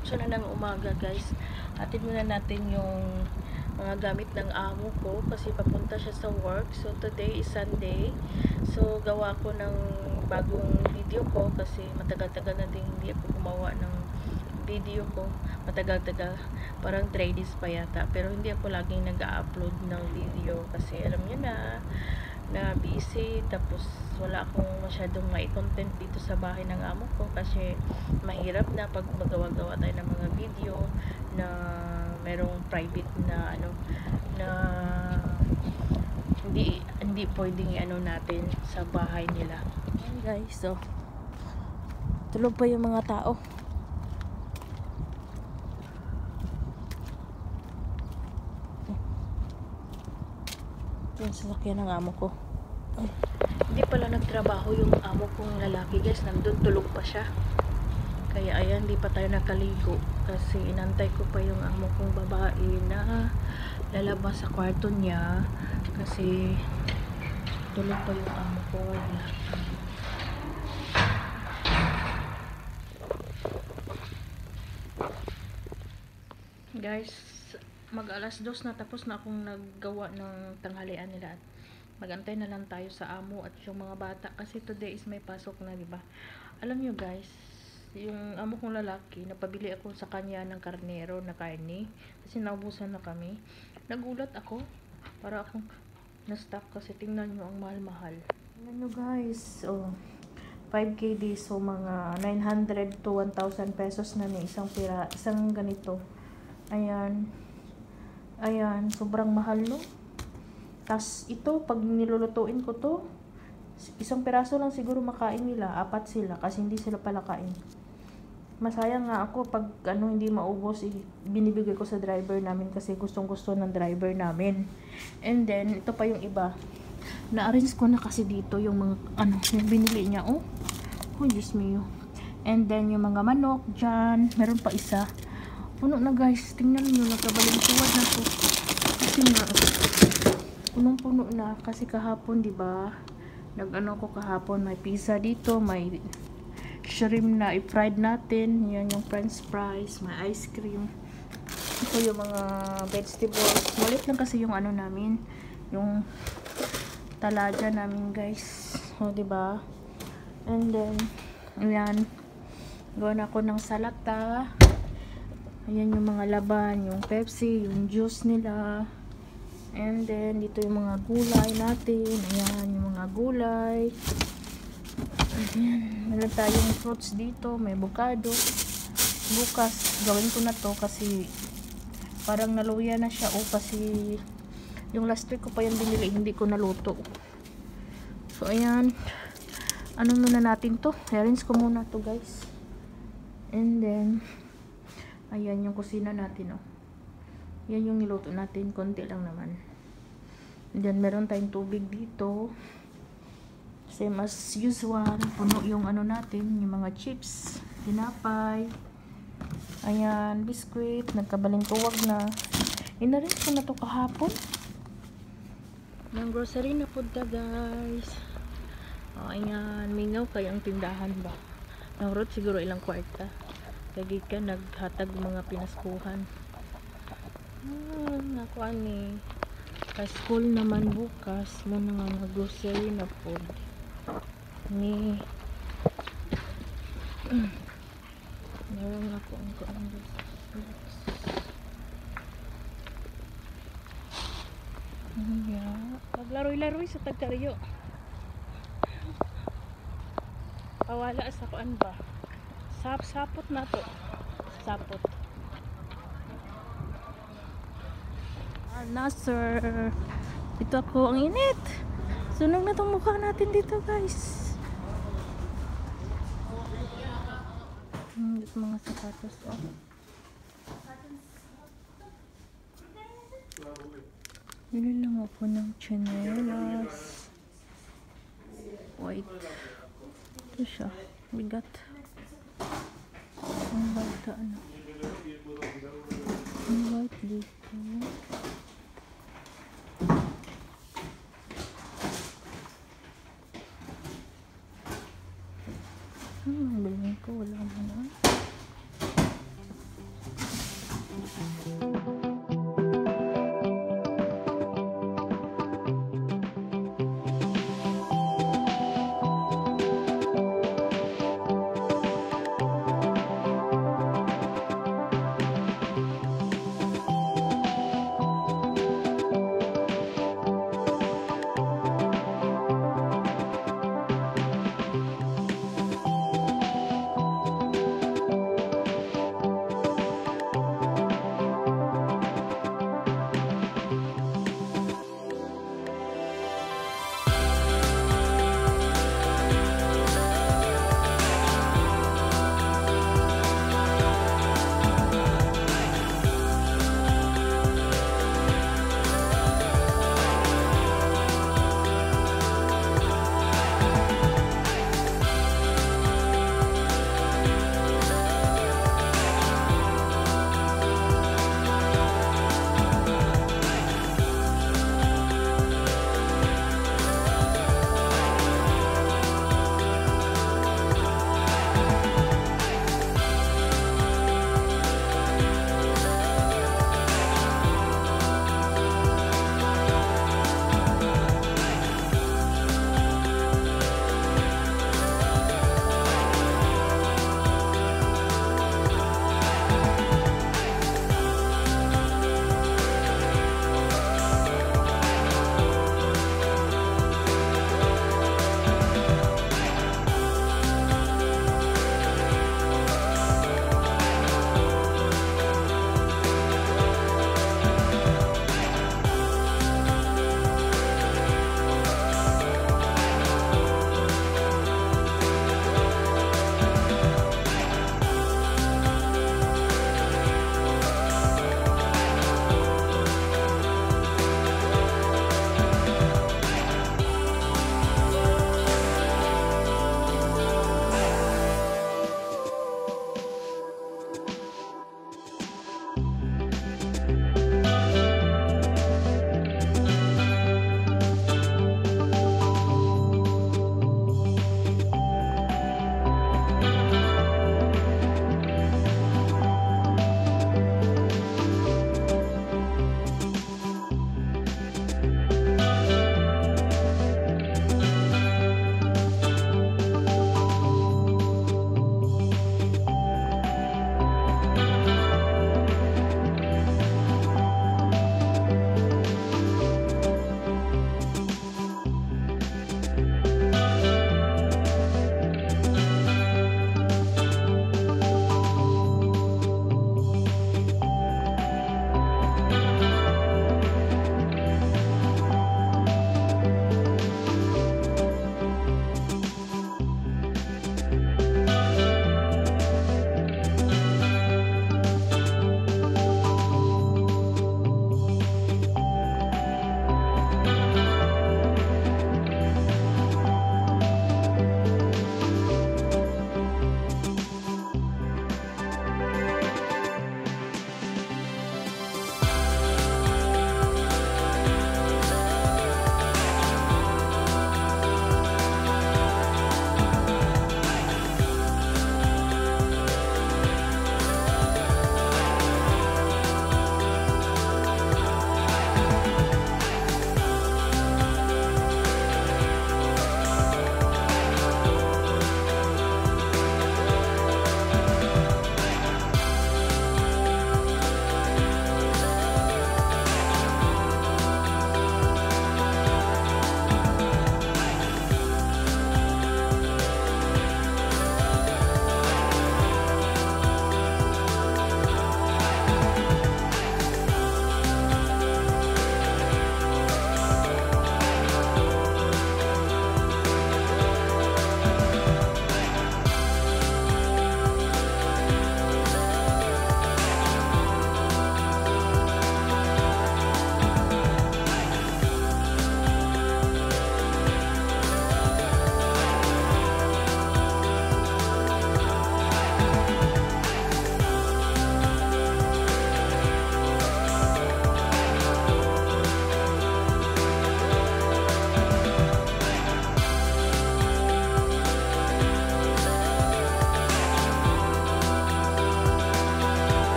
diretso na ng umaga guys. Hatid muna natin yung mga gamit ng amo ko kasi papunta siya sa work. So today is Sunday. So gawa ko ng bagong video ko kasi matagal-tagal na din hindi ako gumawa ng video ko. Matagal-tagal, parang 3 days pa yata. Pero hindi ako laging nag-upload ng video kasi alam niyo na busy, tapos wala akong masyadong mai-content dito sa bahay ng amo ko kasi mahirap na pag magawa-gawa tayo ng mga video na merong private na na hindi pwedeng natin sa bahay nila. Ayan guys, so tulog pa yung mga tao. Yung sasakyan ng amo ko. Hindi pala nagtrabaho yung amo kong lalaki guys, nandun tulog pa siya. Kaya ayan, hindi pa tayo nakaligo kasi inantay ko pa yung amo kong babae na lalabas sa kwarto niya kasi tulog pa yung amo ko. Guys, mag alas 2 na, tapos na akong naggawa ng tanghalian nila at magantay na lang tayo sa amo at yung mga bata kasi today is may pasok na, diba? Alam nyo guys, yung amo kong lalaki, napabili ako sa kanya ng karnero na karne kasi naubusan na kami. Nagulat ako, para akong na-stuck kasi tingnan nyo ang mahal-mahal. Tingnan nyo guys, 5KD, so mga 900 to 1,000 pesos na ni isang ganito. Ayan, sobrang mahal, no? Tas ito, pag nilulutuin ko to, isang piraso lang siguro makain nila, 4 sila kasi hindi sila pala kain. Masayang nga ako pag hindi maubos, binibigay ko sa driver namin kasi gustong-gusto ng driver namin. And then ito pa yung iba. Na-arrange ko na kasi dito yung mga yung binili niya. Oh Diyos mio. And then yung mga manok dyan, meron pa isa. Puno na guys, tingnan nyo, nagkabalingtuwad na to. Kasi nga, punong-puno na kasi kahapon, diba? Ko kahapon, may pizza dito, may shrimp na i-fried natin. Yan yung french fries, may ice cream. Ito yung mga vegetables. Malit lang kasi yung namin, yung talaga namin guys. Diba? And then, ayan, gawa na ako ng salata. Ayan yung mga laban, yung Pepsi, yung juice nila. And then, dito yung mga gulay natin. Ayan, yung mga gulay. Ayan, meron tayong fruits dito. May avocado. Bukas, gawin ko na to kasi parang naluya na siya. Kasi yung last week ko pa yung binili, hindi ko naluto. So, ayan. Muna natin to. Arrange ko muna to guys. And then, ayan yung kusina natin, yan yung niluto natin, konti lang naman. And then meron tayong tubig dito, same as usual. Puno yung natin, yung mga chips, tinapay, ayan, biskuit, nagkabalingtuwag na. Inarin ko na to kahapon ng grocery na punta guys. Ayan, mingaw kayang tindahan ba, naurot siguro ilang kwarta. Lagi ka naghatag mga pinaskuhan. Naku ani. Ka-school naman bukas. Muna nga nag-grocery na food. Ni. Meron ako ang kaandos. Paglaroy-laroy sa Tagkariyo. Pawala sa kuan ba? Sapot na to. Sapot. Nasir. Ito ako, ang init. Sunog na itong mukha natin dito guys. Ito mga sapatos. Bili lang ako ng chinelas. White. Ito siya. Bigat. Ang bata ang white dito.